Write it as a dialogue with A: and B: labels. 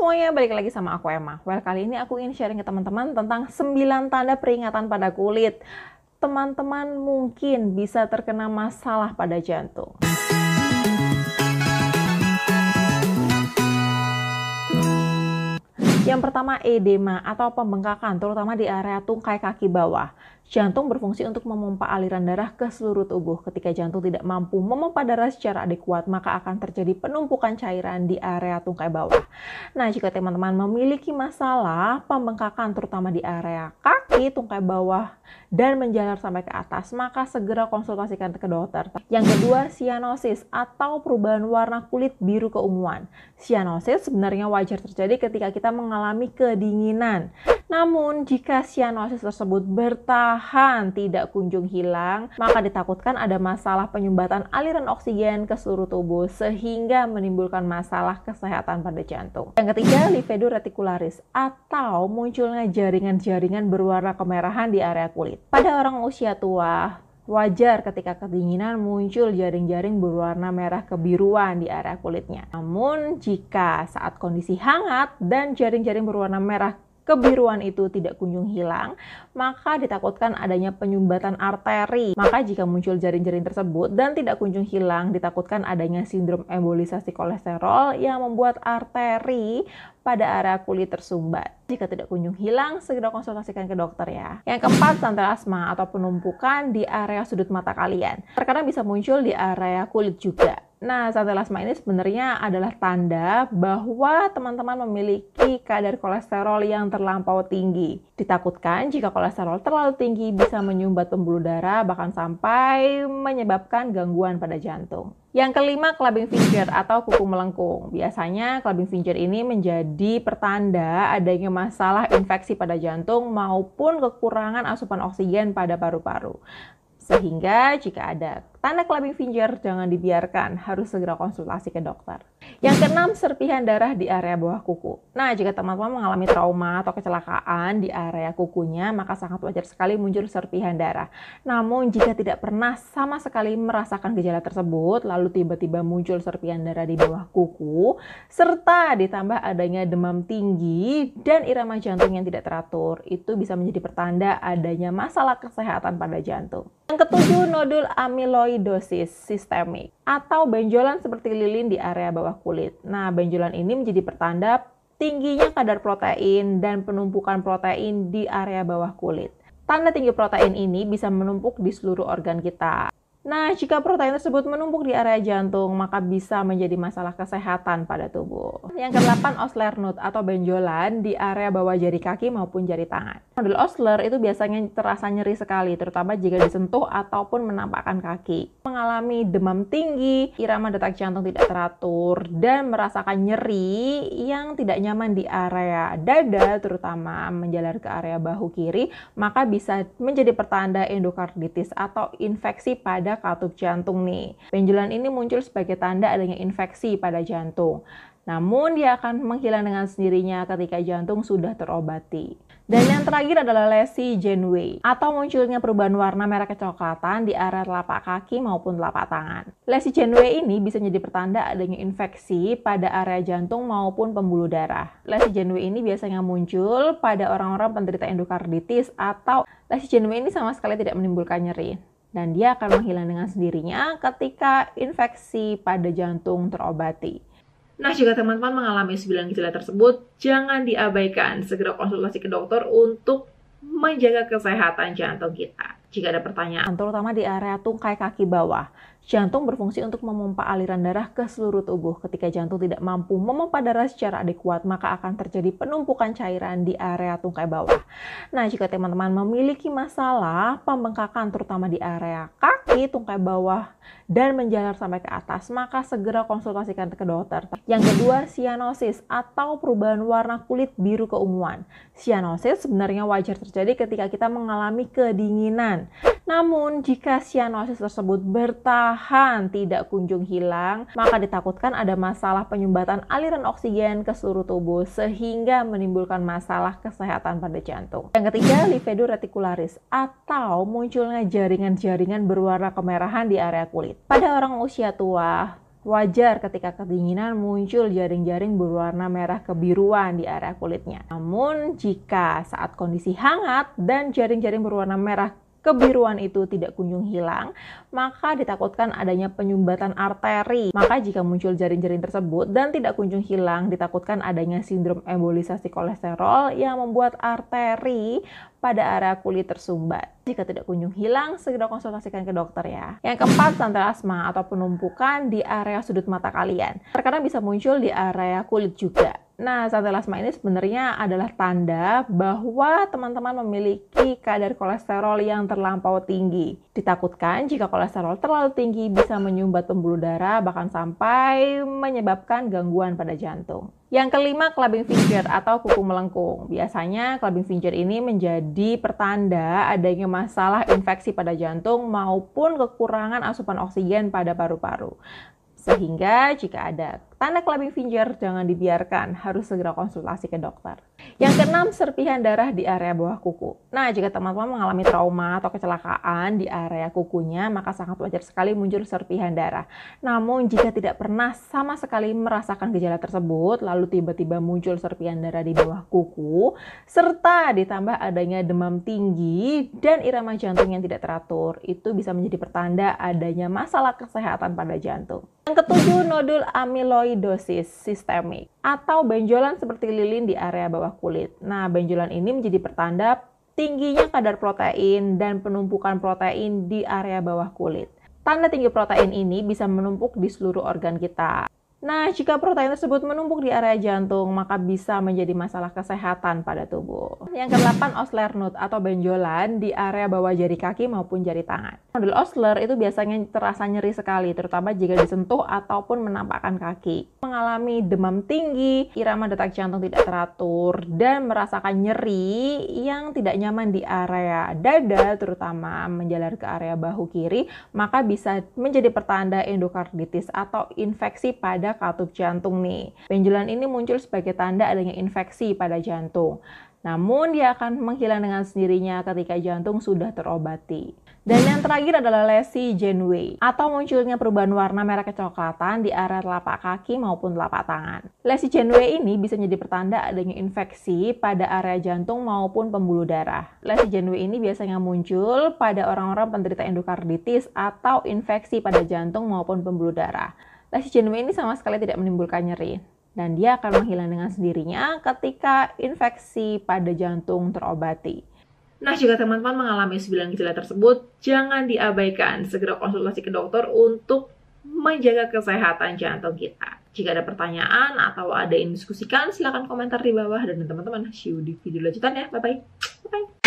A: semuanya, balik lagi sama aku Emma. Well, kali ini aku ingin sharing ke teman-teman tentang 9 tanda peringatan pada kulit. Teman-teman mungkin bisa terkena masalah pada jantung. Yang pertama, edema atau pembengkakan, terutama di area tungkai kaki bawah. Jantung berfungsi untuk memompa aliran darah ke seluruh tubuh. Ketika jantung tidak mampu memompa darah secara adekuat, maka akan terjadi penumpukan cairan di area tungkai bawah. Nah, jika teman-teman memiliki masalah pembengkakan, terutama di area kaki, tungkai bawah, dan menjalar sampai ke atas, maka segera konsultasikan ke dokter. Yang kedua, sianosis atau perubahan warna kulit biru keunguan. Sianosis sebenarnya wajar terjadi ketika kita mengalami kedinginan. Namun, jika sianosis tersebut bertahan tidak kunjung hilang, maka ditakutkan ada masalah penyumbatan aliran oksigen ke seluruh tubuh sehingga menimbulkan masalah kesehatan pada jantung. Yang ketiga, livedo reticularis atau munculnya jaringan-jaringan berwarna kemerahan di area kulit. Pada orang usia tua, wajar ketika kedinginan muncul jaring-jaring berwarna merah kebiruan di area kulitnya. Namun, jika saat kondisi hangat dan jaring-jaring berwarna merah kebiruan itu tidak kunjung hilang, maka ditakutkan adanya penyumbatan arteri. Maka jika muncul jaring-jaring tersebut dan tidak kunjung hilang, ditakutkan adanya sindrom embolisasi kolesterol yang membuat arteri pada area kulit tersumbat. Jika tidak kunjung hilang, segera konsultasikan ke dokter ya. Yang keempat, santel asma atau penumpukan di area sudut mata kalian. Terkadang bisa muncul di area kulit juga. Nah, santel asma ini sebenarnya adalah tanda bahwa teman-teman memiliki kadar kolesterol yang terlampau tinggi. Ditakutkan jika kolesterol terlalu tinggi bisa menyumbat pembuluh darah, bahkan sampai menyebabkan gangguan pada jantung. Yang kelima, clubbing finger atau kuku melengkung. Biasanya clubbing finger ini menjadi pertanda adanya masalah infeksi pada jantung maupun kekurangan asupan oksigen pada paru-paru. Sehingga jika ada tanda clubbing finger, jangan dibiarkan, harus segera konsultasi ke dokter. Yang keenam, serpihan darah di area bawah kuku. Nah, jika teman-teman mengalami trauma atau kecelakaan di area kukunya, maka sangat wajar sekali muncul serpihan darah. Namun, jika tidak pernah sama sekali merasakan gejala tersebut, lalu tiba-tiba muncul serpihan darah di bawah kuku, serta ditambah adanya demam tinggi dan irama jantung yang tidak teratur, itu bisa menjadi pertanda adanya masalah kesehatan pada jantung. Yang ketujuh, nodul amyloidosis sistemik atau benjolan seperti lilin di area bawah kulit. Nah, benjolan ini menjadi pertanda tingginya kadar protein dan penumpukan protein di area bawah kulit. Tanda tinggi protein ini bisa menumpuk di seluruh organ kita. Nah, jika protein tersebut menumpuk di area jantung, maka bisa menjadi masalah kesehatan pada tubuh. Yang kedelapan, Osler node atau benjolan di area bawah jari kaki maupun jari tangan. Nodul Osler itu biasanya terasa nyeri sekali, terutama jika disentuh ataupun menampakkan kaki. Mengalami demam tinggi, irama detak jantung tidak teratur, dan merasakan nyeri yang tidak nyaman di area dada, terutama menjalar ke area bahu kiri, maka bisa menjadi pertanda endokarditis atau infeksi pada katup jantung nih. Benjolan ini muncul sebagai tanda adanya infeksi pada jantung. Namun dia akan menghilang dengan sendirinya ketika jantung sudah terobati. Dan yang terakhir adalah lesi Janeway atau munculnya perubahan warna merah kecoklatan di area telapak kaki maupun telapak tangan. Lesi Janeway ini bisa menjadi pertanda adanya infeksi pada area jantung maupun pembuluh darah. Lesi Janeway ini biasanya muncul pada orang-orang penderita endokarditis atau lesi Janeway ini sama sekali tidak menimbulkan nyeri. Dan dia akan menghilang dengan sendirinya ketika infeksi pada jantung terobati. Nah, jika teman-teman mengalami 9 gejala tersebut, jangan diabaikan. Segera konsultasi ke dokter untuk menjaga kesehatan jantung kita. Jika ada pertanyaan, terutama di area tungkai kaki bawah, jantung berfungsi untuk memompa aliran darah ke seluruh tubuh. Ketika jantung tidak mampu memompa darah secara adekuat, maka akan terjadi penumpukan cairan di area tungkai bawah. Nah, jika teman-teman memiliki masalah pembengkakan, terutama di area kaki, tungkai bawah, dan menjalar sampai ke atas, maka segera konsultasikan ke dokter. Yang kedua, sianosis atau perubahan warna kulit biru keunguan. Sianosis sebenarnya wajar terjadi ketika kita mengalami kedinginan. Namun, jika sianosis tersebut bertahan tidak kunjung hilang, maka ditakutkan ada masalah penyumbatan aliran oksigen ke seluruh tubuh sehingga menimbulkan masalah kesehatan pada jantung. Yang ketiga, livedo reticularis atau munculnya jaringan-jaringan berwarna kemerahan di area kulit. Pada orang usia tua, Wajar ketika kedinginan muncul jaring-jaring berwarna merah kebiruan di area kulitnya. Namun, jika saat kondisi hangat dan jaring-jaring berwarna merah kebiruan itu tidak kunjung hilang, maka ditakutkan adanya penyumbatan arteri. Maka jika muncul jaring-jaring tersebut dan tidak kunjung hilang, ditakutkan adanya sindrom embolisasi kolesterol yang membuat arteri pada area kulit tersumbat. Jika tidak kunjung hilang, segera konsultasikan ke dokter ya. Yang keempat, santel asma atau penumpukan di area sudut mata kalian. Terkadang bisa muncul di area kulit juga. Nah, santel asma ini sebenarnya adalah tanda bahwa teman-teman memiliki kadar kolesterol yang terlampau tinggi. Ditakutkan jika kolesterol terlalu tinggi bisa menyumbat pembuluh darah, bahkan sampai menyebabkan gangguan pada jantung. Yang kelima, clubbing finger atau kuku melengkung. Biasanya clubbing finger ini menjadi pertanda adanya masalah infeksi pada jantung maupun kekurangan asupan oksigen pada paru-paru. Sehingga jika ada tanda clubbing finger, jangan dibiarkan, harus segera konsultasi ke dokter. Yang keenam, serpihan darah di area bawah kuku. Nah, jika teman-teman mengalami trauma atau kecelakaan di area kukunya, maka sangat wajar sekali muncul serpihan darah. Namun, jika tidak pernah sama sekali merasakan gejala tersebut, lalu tiba-tiba muncul serpihan darah di bawah kuku, serta ditambah adanya demam tinggi dan irama jantung yang tidak teratur, itu bisa menjadi pertanda adanya masalah kesehatan pada jantung. Yang ketujuh, nodul amyloidosis sistemik atau benjolan seperti lilin di area bawah kulit. Nah, benjolan ini menjadi pertanda tingginya kadar protein dan penumpukan protein di area bawah kulit. Tanda tinggi protein ini bisa menumpuk di seluruh organ kita. Nah, jika protein tersebut menumpuk di area jantung, maka bisa menjadi masalah kesehatan pada tubuh. Yang ke-8, Osler node atau benjolan di area bawah jari kaki maupun jari tangan. Nodul Osler itu biasanya terasa nyeri sekali, terutama jika disentuh ataupun menampakkan kaki. Mengalami demam tinggi, irama detak jantung tidak teratur, dan merasakan nyeri yang tidak nyaman di area dada, terutama menjalar ke area bahu kiri, maka bisa menjadi pertanda endokarditis atau infeksi pada katup jantung nih. Benjolan ini muncul sebagai tanda adanya infeksi pada jantung. Namun dia akan menghilang dengan sendirinya ketika jantung sudah terobati. Dan yang terakhir adalah lesi Janeway atau munculnya perubahan warna merah kecoklatan di area telapak kaki maupun telapak tangan. Lesi Janeway ini bisa menjadi pertanda adanya infeksi pada area jantung maupun pembuluh darah. Lesi Janeway ini biasanya muncul pada orang-orang penderita endokarditis atau infeksi pada jantung maupun pembuluh darah. Lesi Janeway ini sama sekali tidak menimbulkan nyeri, dan dia akan menghilang dengan sendirinya ketika infeksi pada jantung terobati. Nah, jika teman-teman mengalami 9 gejala tersebut, jangan diabaikan. Segera konsultasi ke dokter untuk menjaga kesehatan jantung kita. Jika ada pertanyaan atau ada yang diskusikan, silahkan komentar di bawah. Dan teman-teman, see you di video lanjutan ya. Bye-bye.